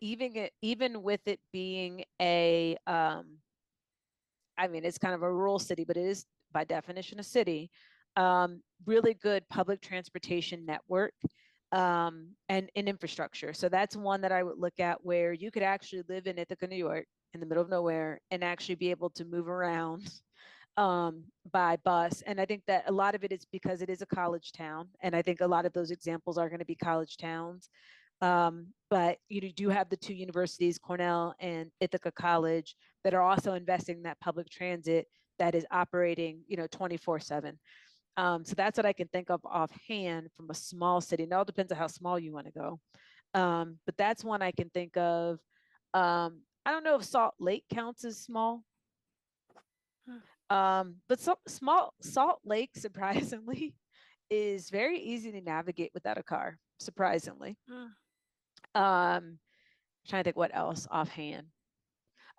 even with it being I mean, it's kind of a rural city, but it is by definition a city. Really good public transportation network and infrastructure. So that's one that I would look at, where you could actually live in Ithaca, New York, in the middle of nowhere, and actually be able to move around by bus. And I think that a lot of it is because it is a college town. And I think a lot of those examples are going to be college towns. But you do have the two universities, Cornell and Ithaca College, that are also investing in that public transit that is operating, 24/7. So that's what I can think of offhand from a small city. Now it depends on how small you want to go. But that's one I can think of. I don't know if Salt Lake counts as small. But small Salt Lake, surprisingly, is very easy to navigate without a car, surprisingly. Trying to think what else offhand.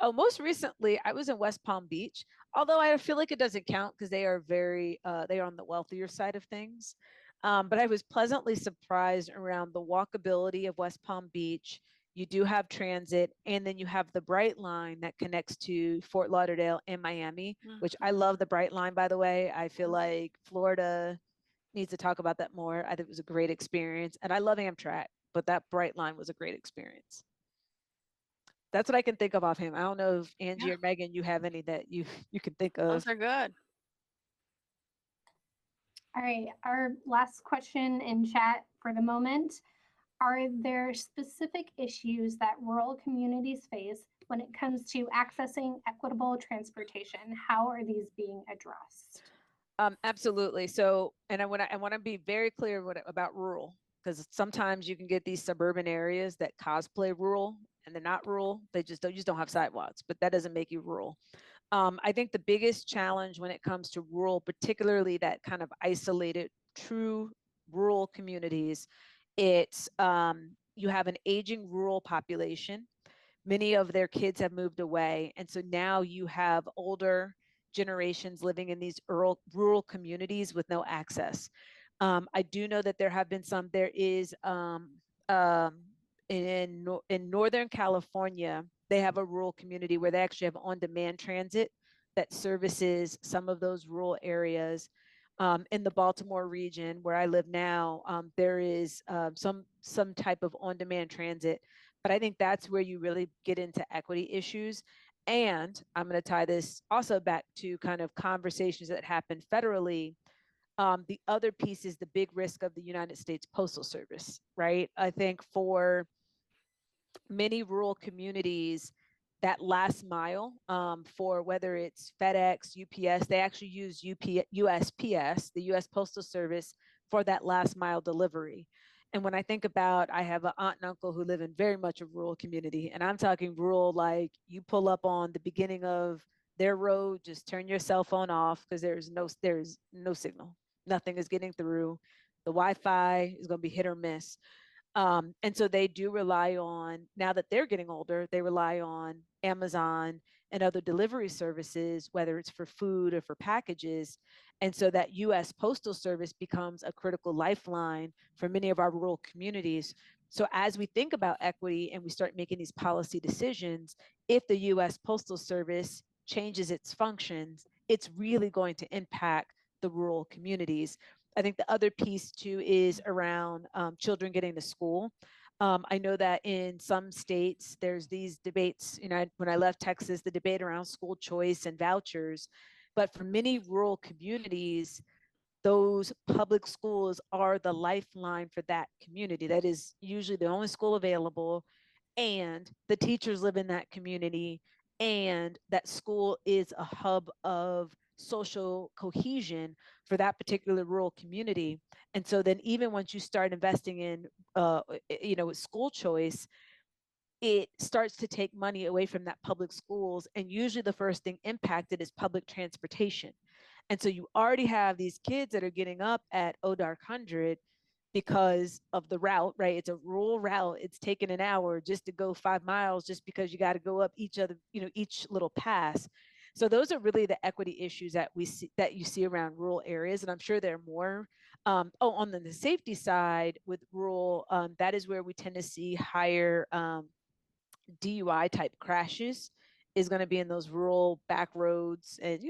Oh, most recently I was in West Palm Beach, although I feel like it doesn't count because they are they are on the wealthier side of things. But I was pleasantly surprised around the walkability of West Palm Beach. you do have transit, and then you have the Bright Line that connects to Fort Lauderdale and Miami, which I love the Bright Line, by the way. I feel like Florida needs to talk about that more. I think it was a great experience. And I love Amtrak, but that Bright Line was a great experience. That's what I can think of offhand. I don't know if Angie Yeah, or Megan, you have any that you can think of. those are good. All right, our last question in chat for the moment. Are there specific issues that rural communities face when it comes to accessing equitable transportation? How are these being addressed? Absolutely. So, and I want to be very clear about rural, because sometimes you can get these suburban areas that cosplay rural and they're not rural. They just don't have sidewalks, but that doesn't make you rural. I think the biggest challenge when it comes to rural, particularly that kind of isolated, true rural communities, it's you have an aging rural population. Many of their kids have moved away. And so now you have older generations living in these rural communities with no access. I do know that there is in Northern California, they have a rural community where they actually have on-demand transit that services some of those rural areas. In the Baltimore region where I live now, there is some type of on-demand transit, but I think that's where you really get into equity issues. And I'm going to tie this also back to kind of conversations that happen federally. The other piece is the big risk of the United States Postal Service, right? I think for many rural communities, that last mile, for whether it's FedEx, UPS, they actually use USPS, the US Postal Service, for that last mile delivery. And when I think about, I have an aunt and uncle who live in very much a rural community, and I'm talking rural, like you pull up on the beginning of their road, just turn your cell phone off because there's no signal, nothing is getting through. The Wi-Fi is going to be hit or miss. And so they do rely on, now that they're getting older, they rely on Amazon and other delivery services, whether it's for food or for packages. And so that US Postal Service becomes a critical lifeline for many of our rural communities. So as we think about equity and we start making these policy decisions, if the US Postal Service changes its functions, it's really going to impact the rural communities. I think the other piece too is around children getting to school. I know that in some states, there's these debates, when I left Texas, the debate around school choice and vouchers. But for many rural communities, those public schools are the lifeline for that community. That is usually the only school available, and the teachers live in that community, and that school is a hub of social cohesion for that particular rural community. And so then even once you start investing in school choice, it starts to take money away from that public schools, and usually the first thing impacted is public transportation. And so you already have these kids that are getting up at dark 100 because of the route, right? It's a rural route. It's taken an hour just to go 5 miles, just because you got to go up each little pass. So those are really the equity issues that you see around rural areas, and I'm sure there are more. On the safety side with rural, that is where we tend to see higher DUI type crashes, is going to be in those rural back roads. And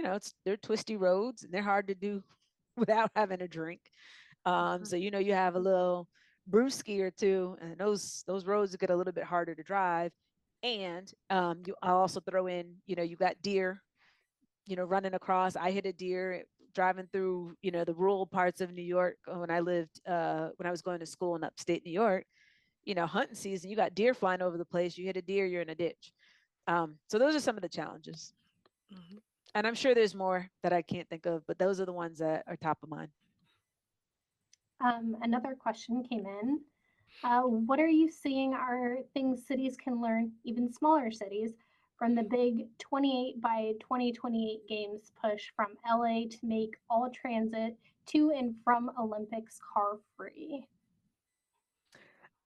they're twisty roads and they're hard to do without having a drink. So you have a little brewski or two, and those roads get a little bit harder to drive. And I'll also throw in, you got deer, running across. I hit a deer driving through, the rural parts of New York when I was going to school in upstate New York. Hunting season, you got deer flying over the place. You hit a deer, you're in a ditch. So those are some of the challenges. Mhm. And I'm sure there's more that I can't think of, but those are the ones that are top of mind. Another question came in. What are you seeing are things cities can learn, even smaller cities, from the big 28 by 2028 games push from LA to make all transit to and from Olympics car free?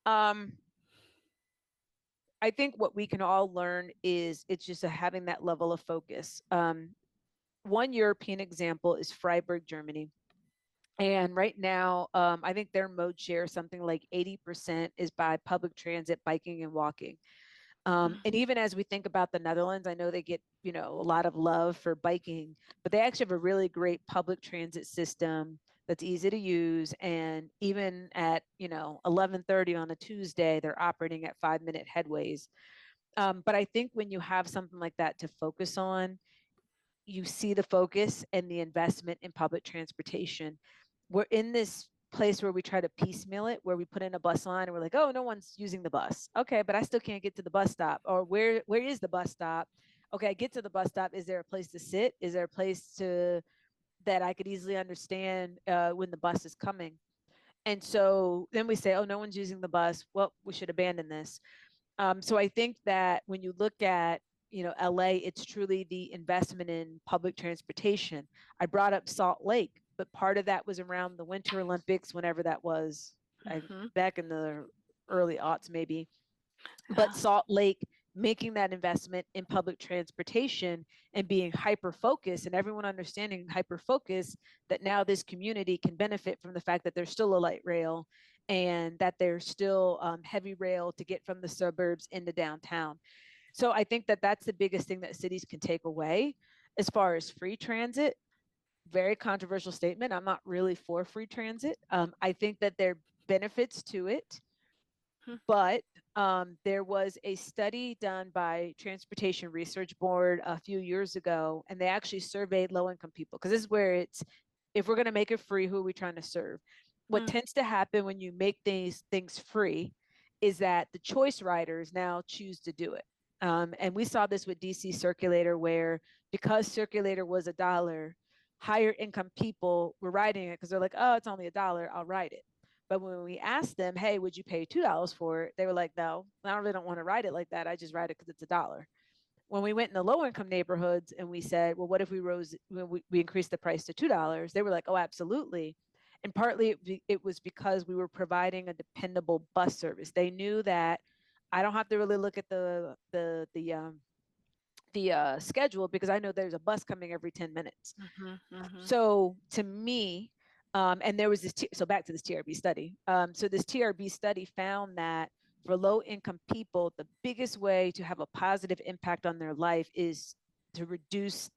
Um, I think what we can all learn is it's just having that level of focus. One European example is Freiburg, Germany. And right now, I think their mode share, something like 80% is by public transit, biking, and walking. And Mm, even as we think about the Netherlands, I know they get, a lot of love for biking, but they actually have a really great public transit system that's easy to use. And even at, 11:30 on a Tuesday, they're operating at 5-minute headways. But I think when you have something like that to focus on, you see the focus and the investment in public transportation. We're in this place where we try to piecemeal it, where we put in a bus line and we're like, oh, no one's using the bus. Okay, but I still can't get to the bus stop. Or where is the bus stop? Okay, I get to the bus stop. Is there a place to sit? Is there a place to that I could easily understand when the bus is coming? And so then we say, oh, no one's using the bus. Well, we should abandon this. So I think that when you look at, LA, it's truly the investment in public transportation. I brought up Salt Lake, but part of that was around the Winter Olympics, whenever that was, mhm. back in the early aughts, maybe. But Yeah. Salt Lake making that investment in public transportation and being hyper focused, and everyone understanding hyper focused, that now this community can benefit from the fact that there's still a light rail and that there's still heavy rail to get from the suburbs into downtown. So I think that that's the biggest thing that cities can take away. As far as free transit, very controversial statement. I'm not really for free transit. I think that there are benefits to it, Mm, but there was a study done by Transportation Research Board a few years ago, and they actually surveyed low income people, because this is where it's, if we're going to make it free, who are we trying to serve? What mm, tends to happen when you make these things free is that the choice riders now choose to do it. And we saw this with DC Circulator, where because Circulator was $1, higher income people were riding it because they're like, oh, it's only $1, I'll ride it. But when we asked them, hey, would you pay $2 for it? They were like, no, I really don't want to ride it like that. I just ride it because it's $1. When we went in the low income neighborhoods and we said, well, what if we increased the price to $2? They were like, oh, absolutely. And partly it was because we were providing a dependable bus service. They knew that I don't have to really look at the schedule, because I know there's a bus coming every 10 minutes. mhm, mhm, So to me, and there was so back to this TRB study. So this TRB study found that for low income people, the biggest way to have a positive impact on their life is to reduce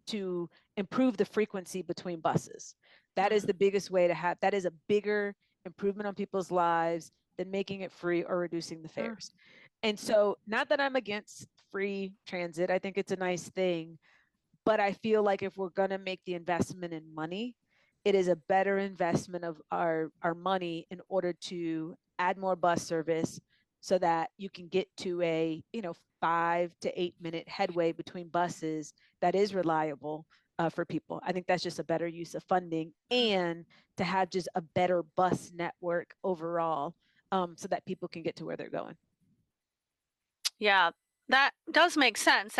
to improve the frequency between buses. That is mhm, the biggest way to have, that is a bigger improvement on people's lives than making it free or reducing the mm, fares. And so, not that I'm against free transit, I think it's a nice thing, but I feel like if we're going to make the investment in money, it is a better investment of our money in order to add more bus service, so that you can get to a 5 to 8 minute headway between buses that is reliable for people. I think that's just a better use of funding, mm. and to have just a better bus network overall, so that people can get to where they're going. Yeah, that does make sense.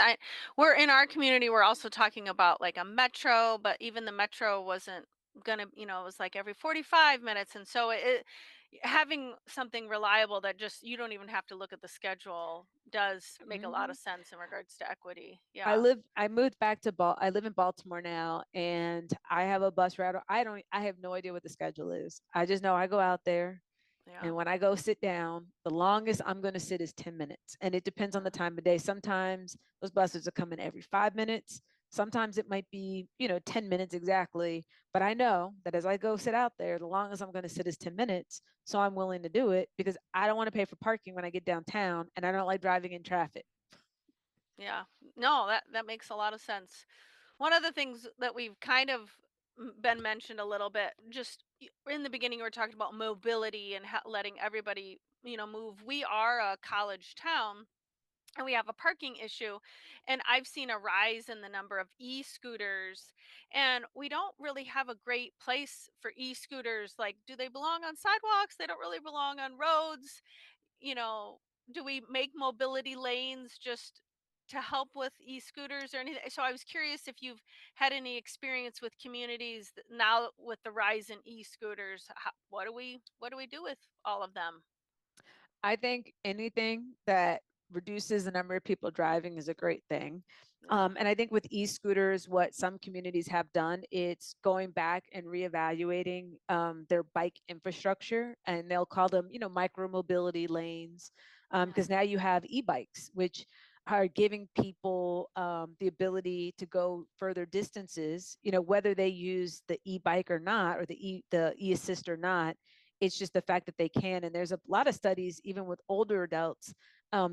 We're in our community, we're also talking about like a metro, but even the metro wasn't gonna, it was like every 45 minutes. And so having something reliable that just you don't even have to look at the schedule does make a lot Mhm. of sense in regards to equity. I Yeah. live I moved back to I live in Baltimore now, and I have a bus route. I have no idea what the schedule is. I just know I go out there, Yeah. and when I go sit down, the longest I'm going to sit is 10 minutes. And it depends on the time of day. Sometimes those buses are coming every 5 minutes. Sometimes it might be, 10 minutes exactly. But I know that as I go sit out there, the longest I'm going to sit is 10 minutes. So I'm willing to do it because I don't want to pay for parking when I get downtown, and I don't like driving in traffic. Yeah. No, that makes a lot of sense. One of the things that we've kind of been mentioned a little bit, just in the beginning, we were talking about mobility and letting everybody, move. We are a college town and we have a parking issue, and I've seen a rise in the number of e-scooters, and we don't really have a great place for e-scooters. Like, do they belong on sidewalks? They don't really belong on roads. you know, do we make mobility lanes just to help with e-scooters or anything? So I was curious if you've had any experience with communities now with the rise in e-scooters. What do we do with all of them? I think anything that reduces the number of people driving is a great thing. Yeah. And I think with e-scooters, what some communities have done, it's going back and reevaluating their bike infrastructure, and they'll call them, micro mobility lanes, because now you have e-bikes, which are giving people the ability to go further distances, whether they use the e-bike or not, or the e-assist or not. It's just the fact that they can. And there's a lot of studies, even with older adults,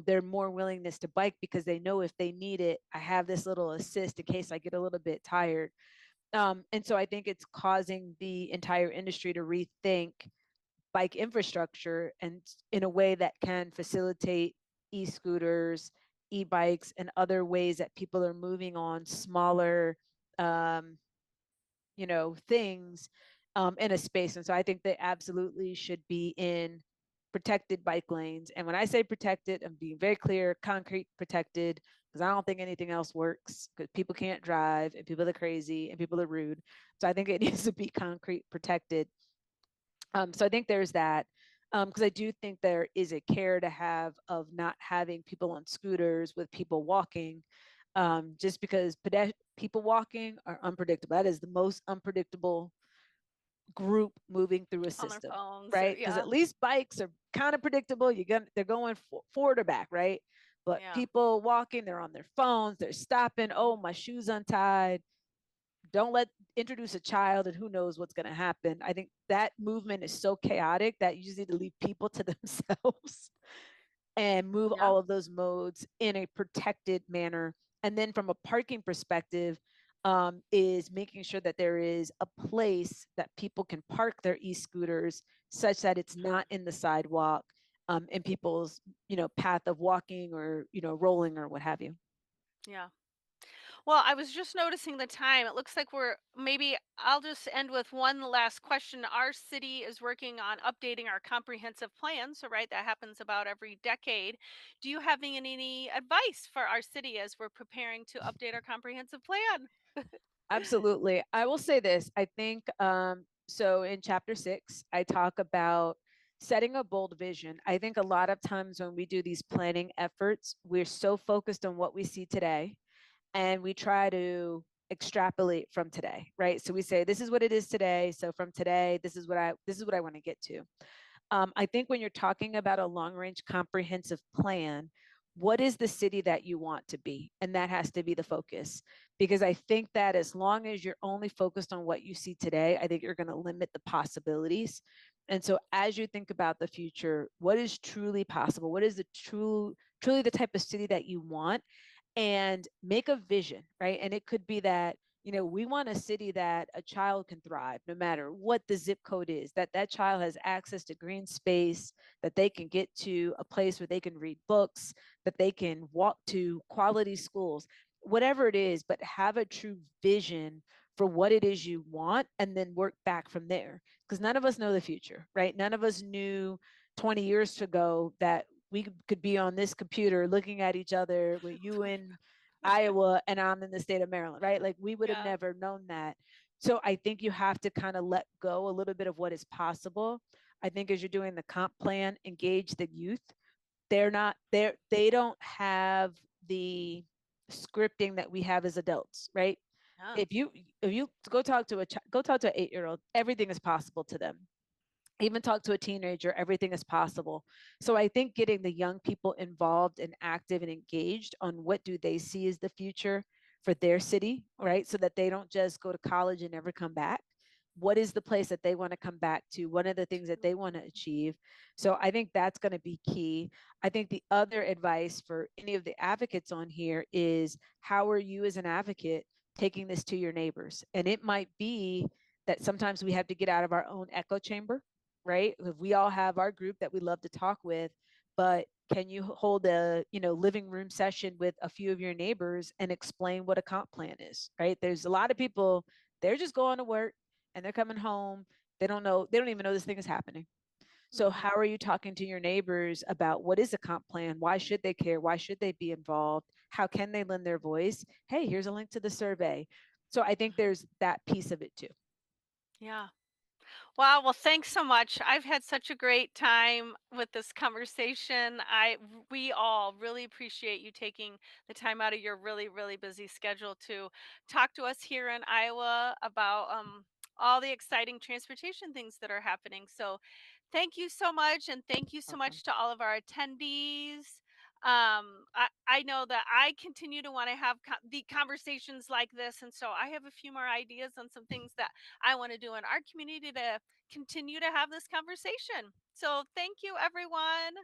they're more willingness to bike because they know if they need it, I have this little assist in case I get a little bit tired. And so I think it's causing the entire industry to rethink bike infrastructure, and in a way that can facilitate e-scooters, e-bikes, and other ways that people are moving on smaller um, things in a space. And so I think they absolutely should be in protected bike lanes. And when I say protected, I'm being very clear, concrete protected, because I don't think anything else works, because people can't drive and people are crazy and people are rude. So I think it needs to be concrete protected. So I think there's that, because I do think there is a care to have of not having people on scooters with people walking, just because people walking are unpredictable. That is the most unpredictable group moving through a On their system, phones, or right? Because at least bikes are kind of predictable. They're going forward or back, right? But yeah. people walking, they're on their phones, they're stopping. Oh, my shoe's untied. Don't introduce a child, and who knows what's going to happen. I think that movement is so chaotic that you just need to leave people to themselves and move Yeah. all of those modes in a protected manner. And then from a parking perspective, is making sure that there is a place that people can park their e-scooters such that it's not in the sidewalk, in people's path of walking, or rolling, or what have you. Yeah. Well, I was just noticing the time. It looks like I'll just end with one last question. Our city is working on updating our comprehensive plan. So, right, that happens about every decade. Do you have any advice for our city as we're preparing to update our comprehensive plan? Absolutely. I will say this. I think so in chapter 6, I talk about setting a bold vision. I think a lot of times when we do these planning efforts, we're so focused on what we see today, and we try to extrapolate from today, right? So we say this is what it is today. So from today, this is what I want to get to. I think when you're talking about a long range comprehensive plan, what is the city that you want to be? And that has to be the focus. Because I think that as long as you're only focused on what you see today, I think you're going to limit the possibilities. And so as you think about the future, what is truly possible? What is truly the type of city that you want? And make a vision, right? And it could be that, we want a city that a child can thrive no matter what the zip code is, that that child has access to green space, that they can get to a place where they can read books, that they can walk to quality schools, whatever it is, but have a true vision for what it is you want, and then work back from there. Because none of us know the future, right? None of us knew 20 years ago that we could be on this computer looking at each other, with you in Iowa and I'm in the state of Maryland, right? Like we would have Yeah. never known that. So I think you have to kind of let go a little bit of what is possible. I think as you're doing the comp plan, engage the youth. They don't have the scripting that we have as adults, right? Yeah. If you go talk to go talk to an 8-year old, everything is possible to them. Even talk to a teenager, everything is possible. So I think getting the young people involved and active and engaged on what do they see as the future for their city, right? So that they don't just go to college and never come back. What is the place that they want to come back to? What are the things that they want to achieve? So I think that's going to be key. I think the other advice for any of the advocates on here is, how are you as an advocate taking this to your neighbors? And it might be that sometimes we have to get out of our own echo chamber, right? If we all have our group that we love to talk with, but can you hold a living room session with a few of your neighbors and explain what a comp plan is, right? There's a lot of people, they're just going to work and they're coming home. They don't even know this thing is happening. So Hmm. how are you talking to your neighbors about what is a comp plan? Why should they care? Why should they be involved? How can they lend their voice? Hey, here's a link to the survey. So I think there's that piece of it too. Yeah. Wow, well, thanks so much. I've had such a great time with this conversation. We all really appreciate you taking the time out of your really, really busy schedule to talk to us here in Iowa about all the exciting transportation things that are happening. So, thank you so much, and thank you so Welcome. much to all of our attendees. I know that I continue to want to have the conversations like this, and so I have a few more ideas on some things that I want to do in our community to continue to have this conversation. So thank you, everyone.